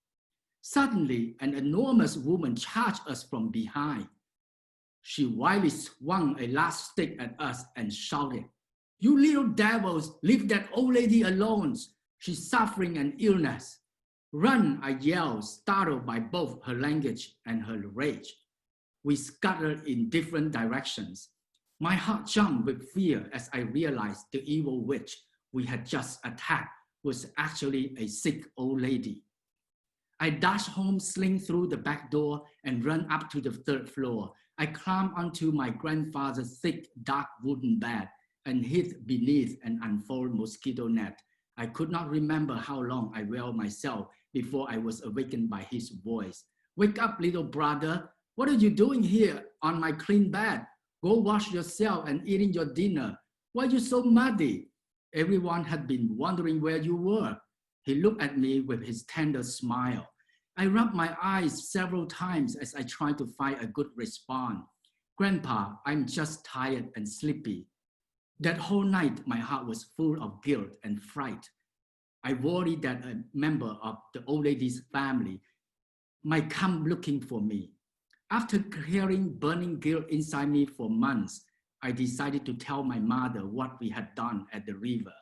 Suddenly, an enormous woman charged us from behind. She wildly swung a large stick at us and shouted, "You little devils, leave that old lady alone. She's suffering an illness." "Run," I yelled, startled by both her language and her rage. We scattered in different directions. My heart jumped with fear as I realized the evil witch we had just attacked was actually a sick old lady. I dashed home, slinked through the back door, and ran up to the 3rd floor. I climbed onto my grandfather's thick, dark wooden bed and hid beneath an unfolded mosquito net. I could not remember how long I wailed myself before I was awakened by his voice. "Wake up, little brother. What are you doing here on my clean bed? Go wash yourself and eating your dinner. Why are you so muddy? Everyone had been wondering where you were." He looked at me with his tender smile. I rubbed my eyes several times as I tried to find a good response. "Grandpa, I'm just tired and sleepy." That whole night, my heart was full of guilt and fright. I worried that a member of the old lady's family might come looking for me. After carrying burning guilt inside me for months, I decided to tell my mother what we had done at the river.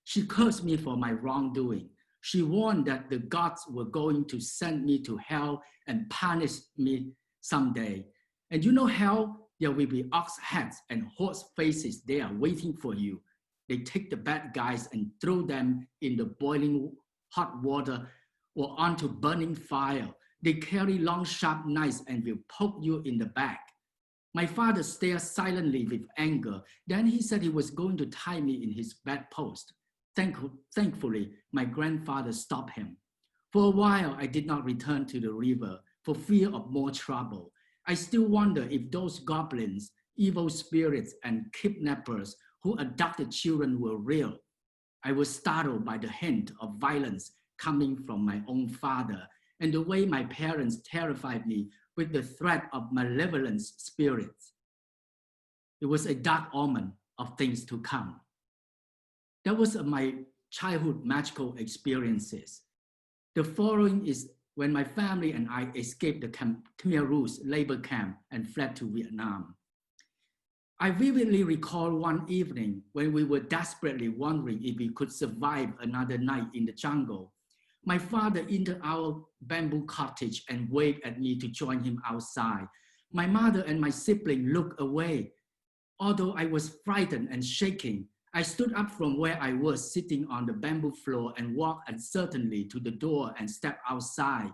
She cursed me for my wrongdoing. She warned that the gods were going to send me to hell and punish me someday. And you know hell, there will be ox heads and horse faces there waiting for you. They take the bad guys and throw them in the boiling hot water or onto burning fire. They carry long sharp knives and will poke you in the back. My father stared silently with anger. Then he said he was going to tie me in his bedpost. Thankfully, my grandfather stopped him. For a while, I did not return to the river for fear of more trouble. I still wonder if those goblins, evil spirits, and kidnappers who abducted children were real. I was startled by the hint of violence coming from my own father and the way my parents terrified me with the threat of malevolent spirits. It was a dark omen of things to come. That was my childhood magical experiences. The following is when my family and I escaped the Khmer Rouge labor camp and fled to Vietnam. I vividly recall one evening when we were desperately wondering if we could survive another night in the jungle. My father entered our bamboo cottage and waved at me to join him outside. My mother and my sibling looked away. Although I was frightened and shaking, I stood up from where I was sitting on the bamboo floor and walked uncertainly to the door and stepped outside.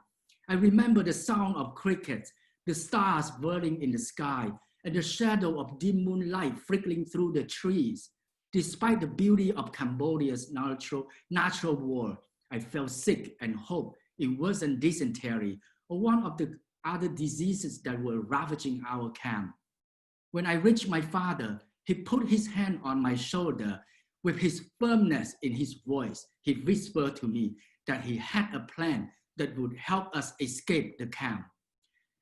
I remember the sound of crickets, the stars whirling in the sky, and the shadow of dim moonlight flickering through the trees. Despite the beauty of Cambodia's natural world, I felt sick and hoped it wasn't dysentery or one of the other diseases that were ravaging our camp. When I reached my father, he put his hand on my shoulder. With his firmness in his voice, he whispered to me that he had a plan that would help us escape the camp.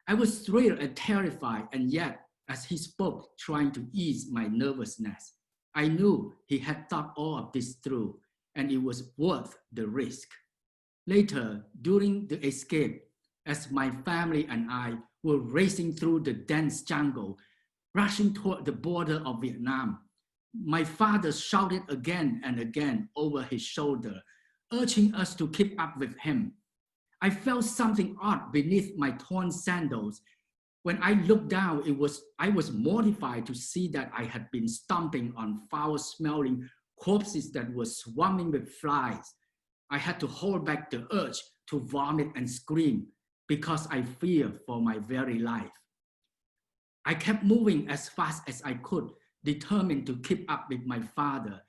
I was thrilled and terrified, and yet, as he spoke, trying to ease my nervousness, I knew he had thought all of this through, and it was worth the risk. Later, during the escape, as my family and I were racing through the dense jungle, rushing toward the border of Vietnam. My father shouted again and again over his shoulder, urging us to keep up with him. I felt something odd beneath my torn sandals. When I looked down, I was mortified to see that I had been stomping on foul-smelling corpses that were swarming with flies. I had to hold back the urge to vomit and scream because I feared for my very life. I kept moving as fast as I could, determined to keep up with my father.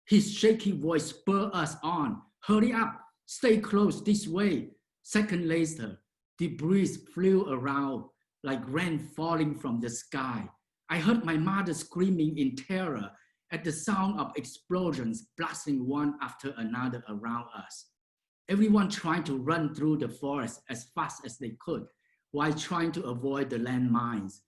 His shaky voice spurred us on. Hurry up, stay close this way. Seconds later, debris flew around like rain falling from the sky. I heard my mother screaming in terror at the sound of explosions blasting one after another around us. Everyone trying to run through the forest as fast as they could while trying to avoid the landmines.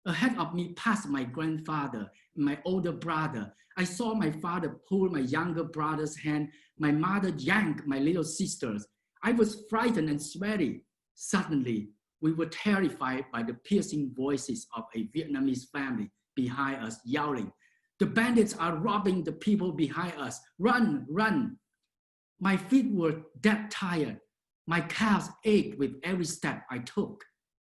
Ahead of me passed my grandfather and my older brother. I saw my father pull my younger brother's hand, my mother yank my little sister's. I was frightened and sweaty. Suddenly, we were terrified by the piercing voices of a Vietnamese family behind us yelling, "The bandits are robbing the people behind us. Run, run." My feet were dead tired. My calves ached with every step I took.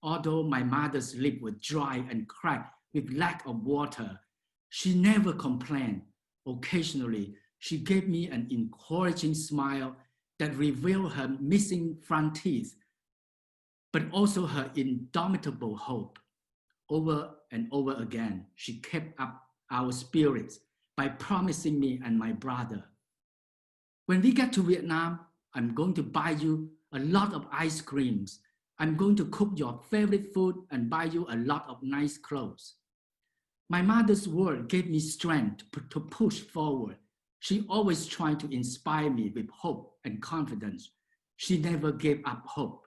Although my mother's lips were dry and cracked with lack of water, she never complained. Occasionally, she gave me an encouraging smile that revealed her missing front teeth, but also her indomitable hope. Over and over again, she kept up our spirits by promising me and my brother, "When we get to Vietnam, I'm going to buy you a lot of ice creams. I'm going to cook your favorite food and buy you a lot of nice clothes." My mother's word gave me strength to push forward. She always tried to inspire me with hope and confidence. She never gave up hope.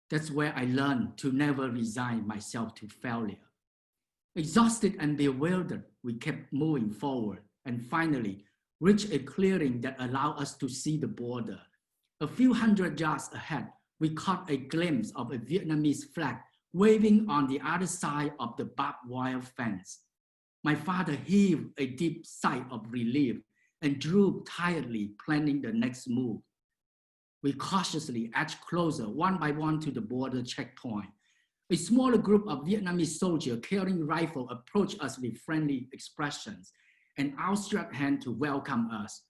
That's where I learned to never resign myself to failure. Exhausted and bewildered, we kept moving forward and finally reached a clearing that allowed us to see the border. A few hundred yards ahead, we caught a glimpse of a Vietnamese flag waving on the other side of the barbed wire fence. My father heaved a deep sigh of relief and drew tiredly, planning the next move. We cautiously edged closer one by one to the border checkpoint. A smaller group of Vietnamese soldiers carrying rifles approached us with friendly expressions and outstretched hand to welcome us.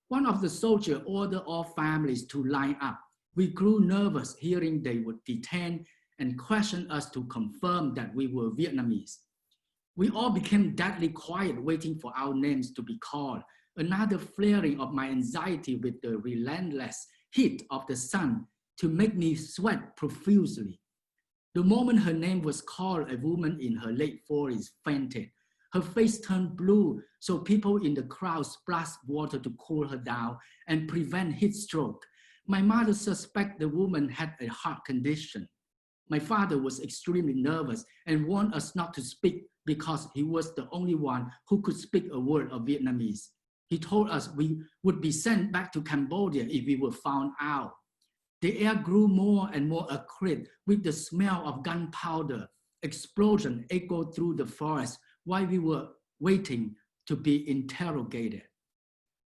One of the soldiers ordered all families to line up. We grew nervous hearing they would detain and question us to confirm that we were Vietnamese. We all became deadly quiet, waiting for our names to be called. Another flaring of my anxiety with the relentless heat of the sun to make me sweat profusely. The moment her name was called, a woman in her late 40s fainted. Her face turned blue, so people in the crowd splashed water to cool her down and prevent heat stroke. My mother suspected the woman had a heart condition. My father was extremely nervous and warned us not to speak because he was the only one who could speak a word of Vietnamese. He told us we would be sent back to Cambodia if we were found out. The air grew more and more acrid with the smell of gunpowder. Explosion echoed through the forest while we were waiting to be interrogated.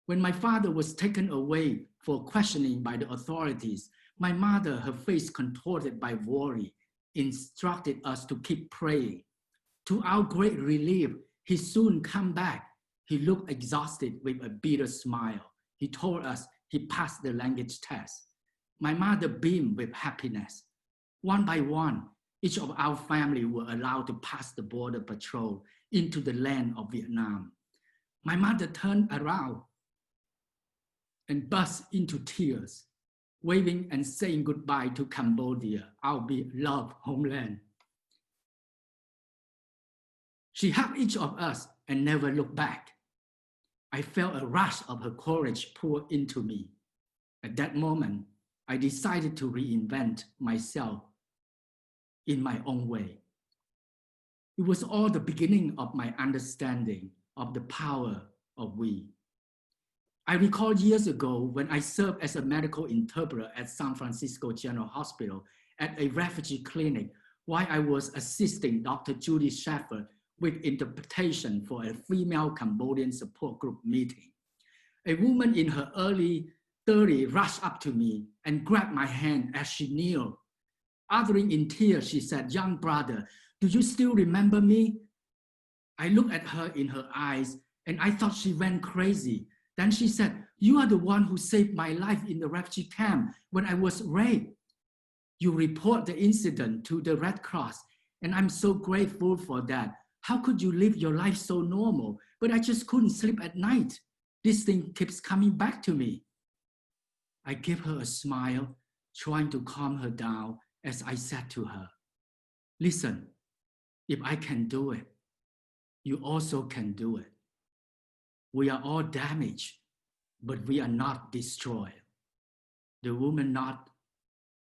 When my father was taken away for questioning by the authorities, my mother, her face contorted by worry, instructed us to keep praying. To our great relief, he soon came back. He looked exhausted with a bitter smile. He told us he passed the language test. My mother beamed with happiness. One by one, each of our family were allowed to pass the border patrol into the land of Vietnam. My mother turned around and burst into tears, waving and saying goodbye to Cambodia, our beloved homeland. She hugged each of us and never looked back. I felt a rush of her courage pour into me. At that moment, I decided to reinvent myself in my own way. It was all the beginning of my understanding of the power of we. I recall years ago when I served as a medical interpreter at San Francisco General Hospital at a refugee clinic while I was assisting Dr. Judy Shepherd with interpretation for a female Cambodian support group meeting. A woman in her early 30s rushed up to me and grabbed my hand as she kneeled. Uttering in tears, she said, "Young brother, do you still remember me?" I looked at her in her eyes and I thought she went crazy. Then she said, "You are the one who saved my life in the refugee camp when I was raped. You report the incident to the Red Cross, and I'm so grateful for that. How could you live your life so normal? But I just couldn't sleep at night. This thing keeps coming back to me." I gave her a smile, trying to calm her down as I said to her, "Listen, if I can do it, you also can do it. We are all damaged, but we are not destroyed." The woman nodded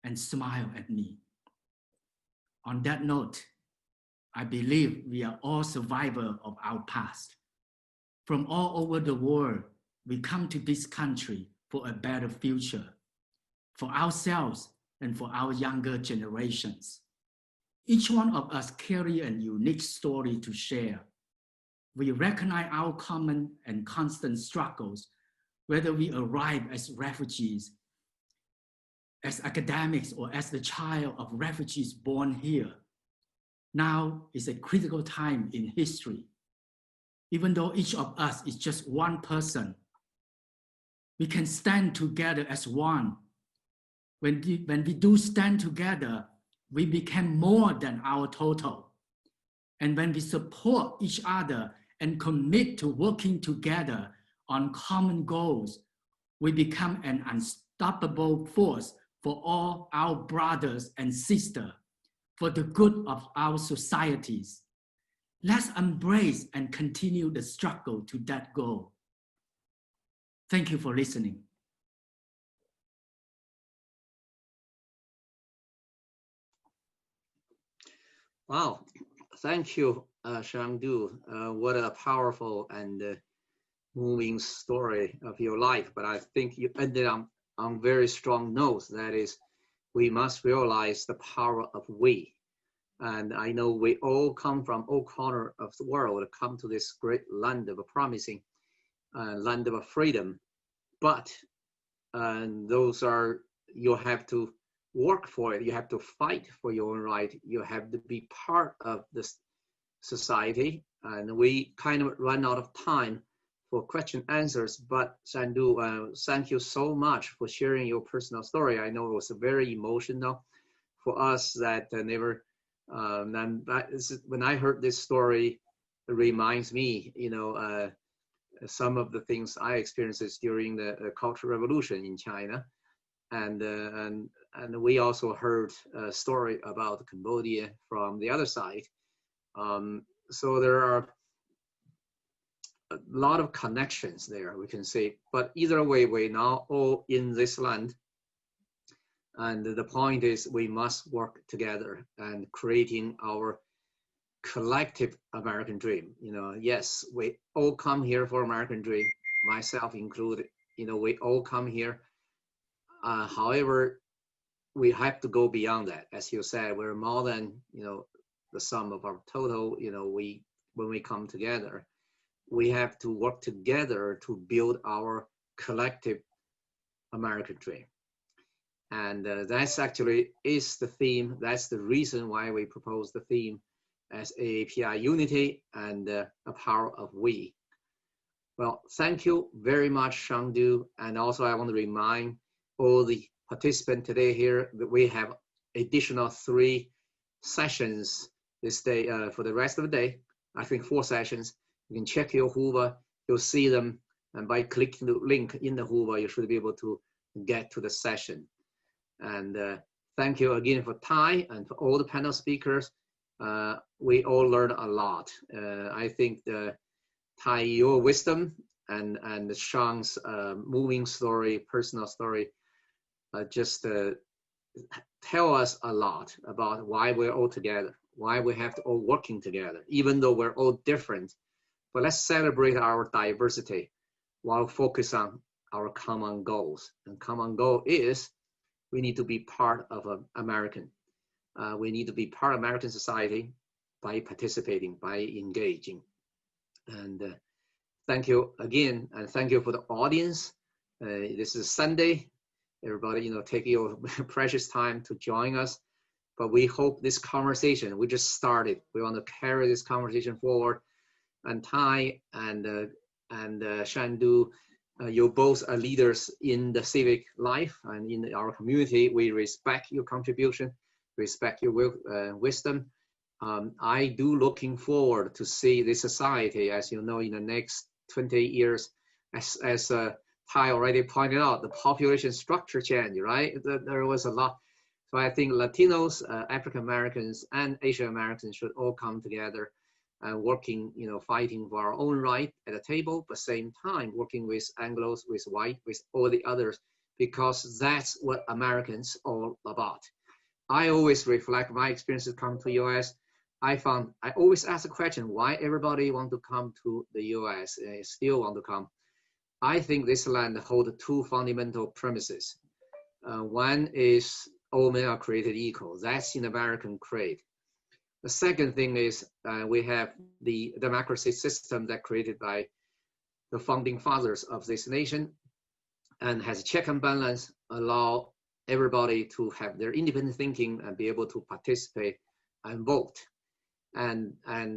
and smiled at me. On that note, I believe we are all survivors of our past. From all over the world, we come to this country for a better future, for ourselves and for our younger generations. Each one of us carry a unique story to share. We recognize our common and constant struggles, whether we arrive as refugees, as academics, or as the child of refugees born here. Now is a critical time in history. Even though each of us is just one person, we can stand together as one. When we do stand together, we become more than our total. And when we support each other and commit to working together on common goals, we become an unstoppable force for all our brothers and sisters, for the good of our societies. Let's embrace and continue the struggle to that goal. Thank you for listening. Wow, thank you, Shangdu. What a powerful and moving story of your life. But I think you ended on very strong notes. That is, we must realize the power of we. And I know we all come from all corners of the world, come to this great land of a promising land of freedom. But those are, you have to work for it. You have to fight for your own right. You have to be part of this society. And we kind of run out of time for question answers, but Shangdu, thank you so much for sharing your personal story. I know it was very emotional for us that never, when I heard this story, it reminds me, some of the things I experienced during the Cultural Revolution in China. And we also heard a story about Cambodia from the other side. So there are a lot of connections there, we can say. But either way, we're now all in this land. And the point is we must work together and creating our collective American dream. Yes, we all come here for American dream, myself included. We all come here. However, we have to go beyond that. As you said, we're more than, the sum of our total. When we come together, we have to work together to build our collective American dream. And that's actually is the theme. That's the reason why we propose the theme as AAPI unity and a power of we. Well, thank you very much, Shangdu. And also I want to remind all the participants today here that we have additional 3 sessions this day for the rest of the day. I think 4 sessions. You can check your Hoover, you'll see them. And by clicking the link in the Hoover, you should be able to get to the session. And thank you again for Tai and for all the panel speakers. We all learned a lot. I think Tai, your wisdom and Sean's moving story, personal story, just tell us a lot about why we're all together, why we have to all working together, even though we're all different. But let's celebrate our diversity while focus on our common goals. And common goal is we need to be part of American. We need to be part of American society by participating, by engaging. And thank you again, and thank you for the audience. This is Sunday. Everybody, take your precious time to join us. But we hope this conversation, we just started. We want to carry this conversation forward. And Tai and Shandu, you both are leaders in the civic life and in our community. We respect your contribution, respect your wisdom. I do looking forward to see this society, as you know, in the next 20 years, as Tai already pointed out, the population structure change, right? There was a lot. So I think Latinos, African Americans, and Asian Americans should all come together and working, fighting for our own right at the table, but same time working with Anglos, with white, with all the others, because that's what Americans all about. I always reflect my experiences come to US. I always ask the question, why everybody want to come to the US and still want to come? I think this land holds two fundamental premises. One is all men are created equal. That's in American creed. The second thing is we have the democracy system that created by the founding fathers of this nation and has check and balance, allow everybody to have their independent thinking and be able to participate and vote. And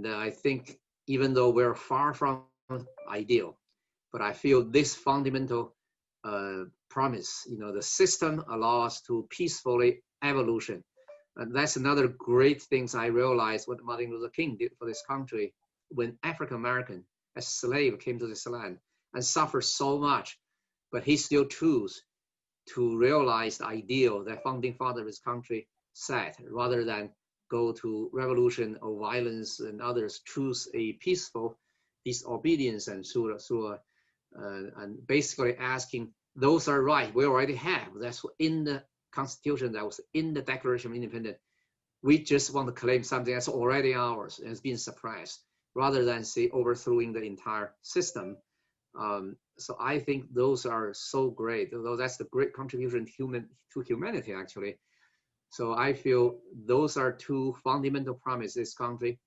I think even though we're far from ideal, but I feel this fundamental promise, the system allows us to peacefully evolution. And that's another great things I realized what Martin Luther King did for this country when African American as slave came to this land and suffered so much, but he still chose to realize the ideal that founding father of his country set, rather than go to revolution or violence and others, choose a peaceful disobedience and and basically asking, those are right, we already have. That's in the Constitution, that was in the Declaration of Independence. We just want to claim something that's already ours and has been suppressed, rather than say overthrowing the entire system. So I think those are so great, although that's the great contribution to humanity, actually. So I feel those are two fundamental promises in this country.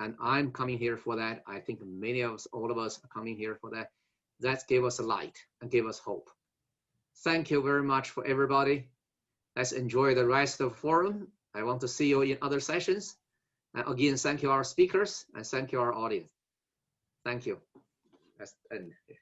And I'm coming here for that. I think many of us, all of us are coming here for that. That gave us a light and gave us hope. Thank you very much for everybody. Let's enjoy the rest of the forum. I want to see you in other sessions. And again, thank you our speakers and thank you our audience. Thank you. Let's end here.